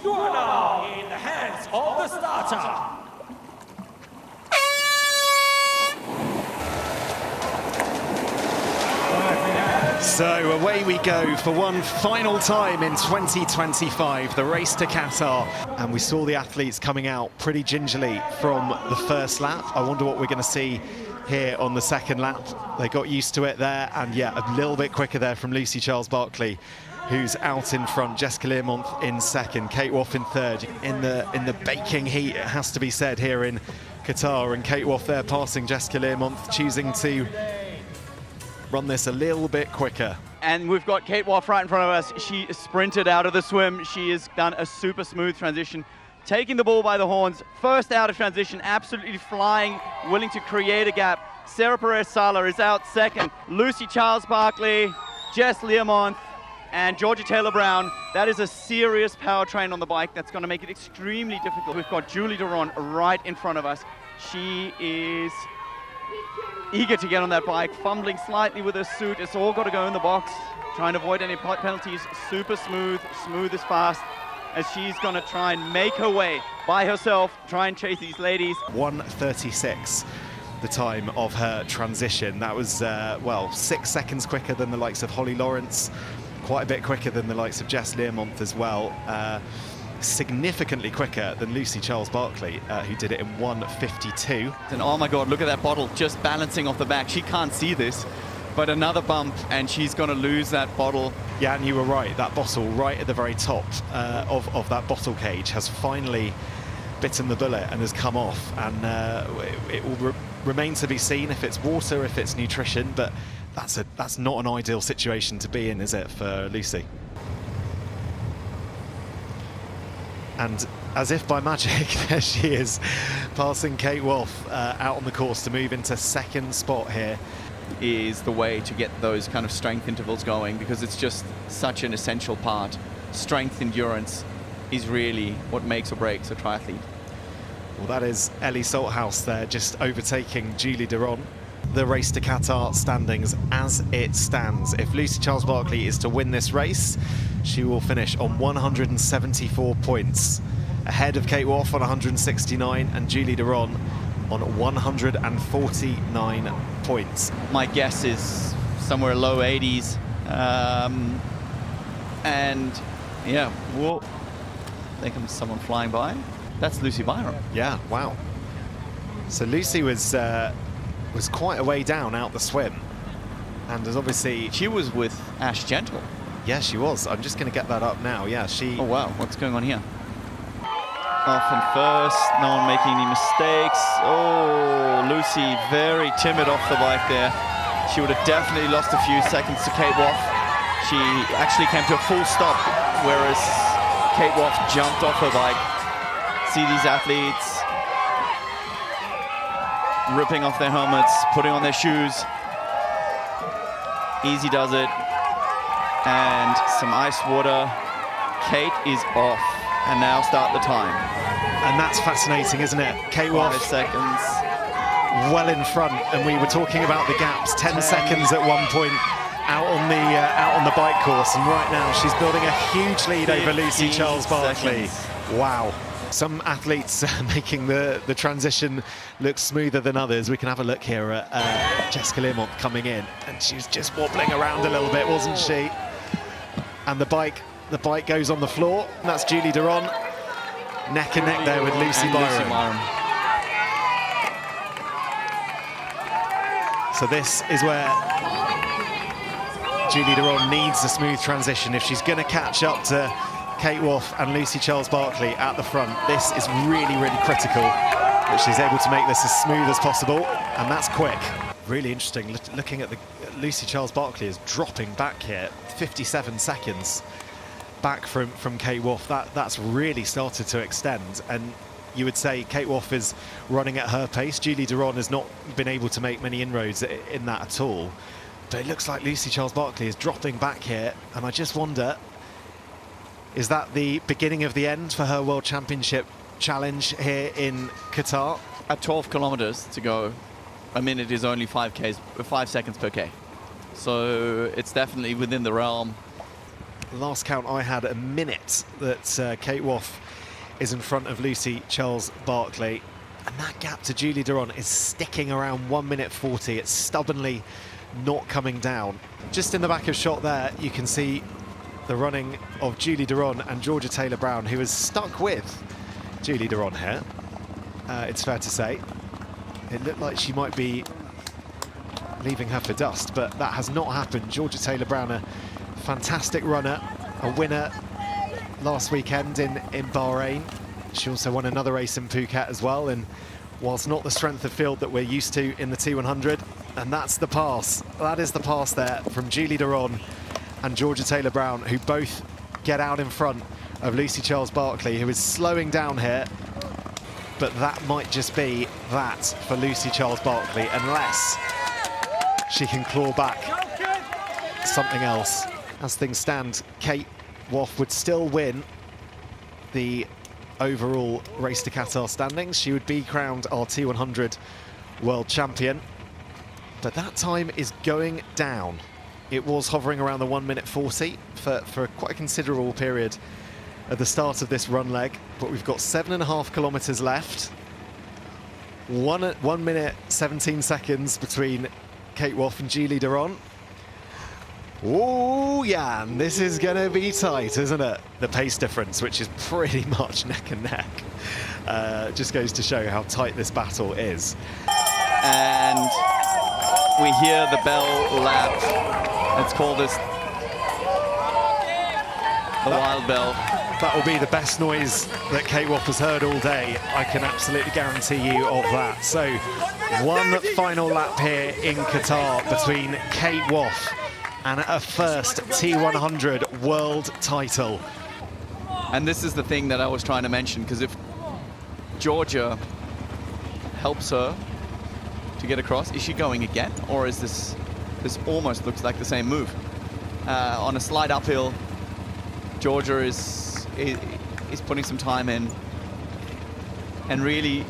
You are now in the hands of the starter. So away we go for one final time in 2025, the race to Qatar. And we saw the athletes coming out pretty gingerly from the first lap. I wonder what we're going to see here on the second lap. They got used to it there, and yeah, a little bit quicker there from Lucy Charles-Barclay, who's out in front. Jessica Learmonth in second, Kate Woff in third. In the baking heat, it has to be said, here in Qatar, and Kate Woff there passing Jessica Learmonth, choosing to run this a little bit quicker. And we've got Kate Woff right in front of us. She sprinted out of the swim. She has done a super smooth transition, taking the ball by the horns. First out of transition, absolutely flying, willing to create a gap. Sarah Perez-Sala is out second. Lucy Charles-Barclay, Jess Learmonth, and Georgia Taylor-Brown. That is a serious powertrain on the bike that's going to make it extremely difficult. We've got Julie Duron right in front of us. She is eager to get on that bike, fumbling slightly with her suit. It's all got to go in the box, trying to avoid any penalties. Super smooth, smooth as fast, as she's going to try and make her way by herself, try and chase these ladies. 1:36, the time of her transition. That was, well, 6 seconds quicker than the likes of Holly Lawrence, quite a bit quicker than the likes of Jess Learmonth as well. Significantly quicker than Lucy Charles-Barclay, who did it in 1:52. And oh my God, look at that bottle just balancing off the back. She can't see this, but another bump and she's going to lose that bottle. Yeah, and you were right, that bottle right at the very top of that bottle cage has finally bitten the bullet and has come off, and it will remain to be seen if it's water, if it's nutrition, but that's not an ideal situation to be in, is it, for Lucy? And as if by magic, there she is, passing Kate Woff out on the course to move into second spot here. Is the way to get those kind of strength intervals going, because it's just such an essential part. Strength endurance is really what makes or breaks a triathlete. Well, that is Ellie Salthouse there, just overtaking Julie Duron. The race to Qatar standings as it stands. If Lucy Charles-Barclay is to win this race, she will finish on 174 points, ahead of Kate Woff on 169 and Julie Duron on 149 points. My guess is somewhere low 80s. And yeah, whoa, there comes someone flying by. That's Lucy Byram. Yeah, wow. So Lucy was quite a way down out the swim, and as obviously she was with Ash Gentle. Yeah, she was. I'm just going to get that up now. Yeah, she. Oh wow, what's going on here? Off and first, no one making any mistakes. Oh, Lucy very timid off the bike there. She would have definitely lost a few seconds to Kate Woff. She actually came to a full stop, whereas Kate Woff jumped off her bike. See these athletes ripping off their helmets, putting on their shoes. Easy does it. And some ice water. Kate is off. And now start the time. And that's fascinating, isn't it? Kate Woff 5 seconds. Well in front, and we were talking about the gaps. 10 seconds at one point out on the bike course, and right now she's building a huge lead over Lucy Charles-Barclay. Wow. Some athletes making the transition look smoother than others. We can have a look here at Jessica Learmonth coming in, and she was just wobbling around a little bit, wasn't she? And the bike goes on the floor. And that's Julie Duron, neck and neck there with Lucy Byram. So this is where Julie Duron needs a smooth transition if she's going to catch up to Kate Woff and Lucy Charles-Barclay at the front. This is really, really critical that she's able to make this as smooth as possible, and that's quick. Really interesting, looking at Lucy Charles-Barclay is dropping back here, 57 seconds back from Kate Woff. That's really started to extend, and you would say Kate Woff is running at her pace. Julie Duron has not been able to make many inroads in that at all, but it looks like Lucy Charles-Barclay is dropping back here, and I just wonder, is that the beginning of the end for her World Championship challenge here in Qatar? At 12 kilometers to go, a minute is only 5 seconds per K. So it's definitely within the realm. last count I had, a minute that Kate Woff is in front of Lucy Charles-Barclay. And that gap to Julie Duron is sticking around 1 minute 40. It's stubbornly not coming down. Just in the back of shot there, you can see the running of Julie Duron and Georgia Taylor-Brown, who is stuck with Julie Duron here. It's fair to say. It looked like she might be leaving her for dust, but that has not happened. Georgia Taylor-Brown, a fantastic runner, a winner last weekend in Bahrain. She also won another race in Phuket as well, and whilst not the strength of field that we're used to in the T100, and that's the pass. That is the pass there from Julie Duron and Georgia Taylor-Brown, who both get out in front of Lucy Charles-Barclay, who is slowing down here. But that might just be that for Lucy Charles-Barclay, unless she can claw back something else. As things stand, Kate Woff would still win the overall Race to Qatar standings. She would be crowned our T100 World Champion. But that time is going down. It was hovering around the 1 minute 40 for quite a considerable period at the start of this run leg, but we've got 7.5 kilometers left. 1 minute 17 seconds between Kate Woff and Julie Duron. Oh, Jan, this is gonna be tight, isn't it? The pace difference, which is pretty much neck and neck, just goes to show how tight this battle is. And we hear the bell lap. Let's call this the wild bell. That will be the best noise that Kate Woff has heard all day. I can absolutely guarantee you of that. So, one final lap here in Qatar between Kate Woff and her first T100 world title. And this is the thing that I was trying to mention, because if Georgia helps her to get across, is she going again? Or is this almost looks like the same move? On a slight uphill, Georgia is putting some time in and really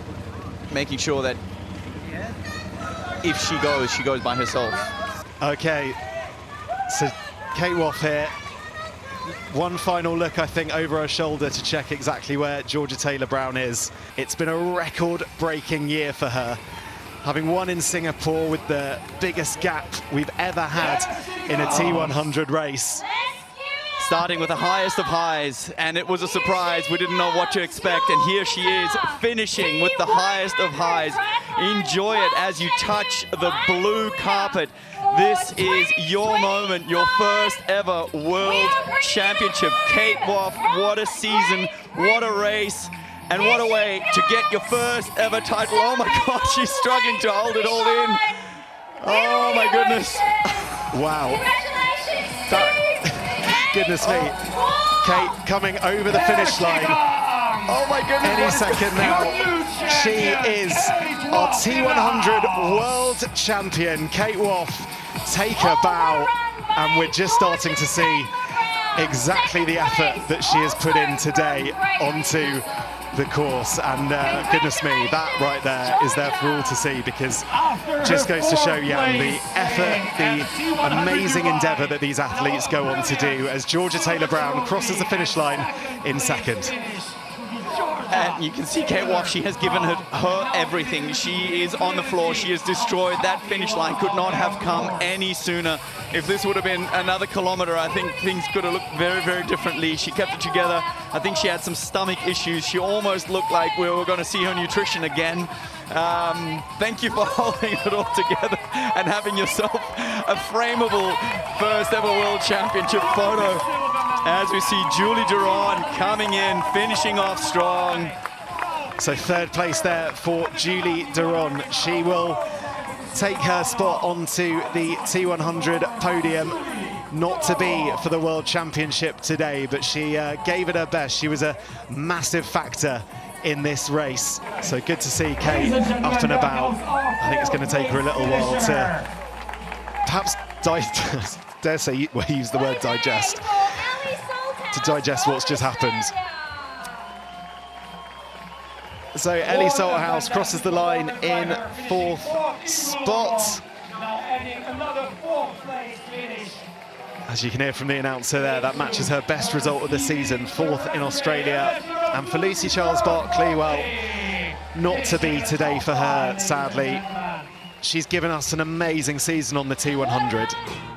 making sure that if she goes by herself. Okay, so Kate Woff here. One final look, I think, over her shoulder to check exactly where Georgia Taylor-Brown is. It's been a record-breaking year for her, having won in Singapore with the biggest gap we've ever had in a T100 race. Starting with the highest of highs, and it was a surprise. We didn't know what to expect, and here she is finishing with the highest of highs. Enjoy it as you touch the blue carpet. This is your moment, your first ever World Championship. Kate Woff, what a season, what a race, and what a way to get your first ever title. Oh my God, she's struggling to hold it all in. Oh my goodness. Wow. Goodness me. Kate coming over the finish line. Oh my goodness. Any second now. She is our T100 World Champion. Kate Woff, take a bow. And we're just starting to see exactly the effort that she has put in today onto the course, and goodness me, that right there is there for all to see, because just goes to show Jan the effort, the amazing endeavour that these athletes go on to do as Georgia Taylor-Brown crosses the finish line in second. And you can see Kate Woff, she has given her everything. She is on the floor, she is destroyed. That finish line could not have come any sooner. If this would have been another kilometer, I think things could have looked very, very differently. She kept it together. I think she had some stomach issues. She almost looked like we were going to see her nutrition again. Thank you for holding it all together and having yourself a frameable first ever World Championship photo. As we see Julie Duron coming in, finishing off strong. So third place there for Julie Duron. She will take her spot onto the T100 podium. Not to be for the World Championship today, but she gave it her best. She was a massive factor in this race. So good to see Kate up and about. I think it's going to take her a little while to perhaps dare say, well, use the word digest, to digest what's just happened. So Ellie Salthouse crosses the line in fourth spot. As you can hear from the announcer there, that matches her best result of the season, 4th in Australia. And for Lucy Charles-Barclay, well, not to be today for her, sadly. She's given us an amazing season on the T100.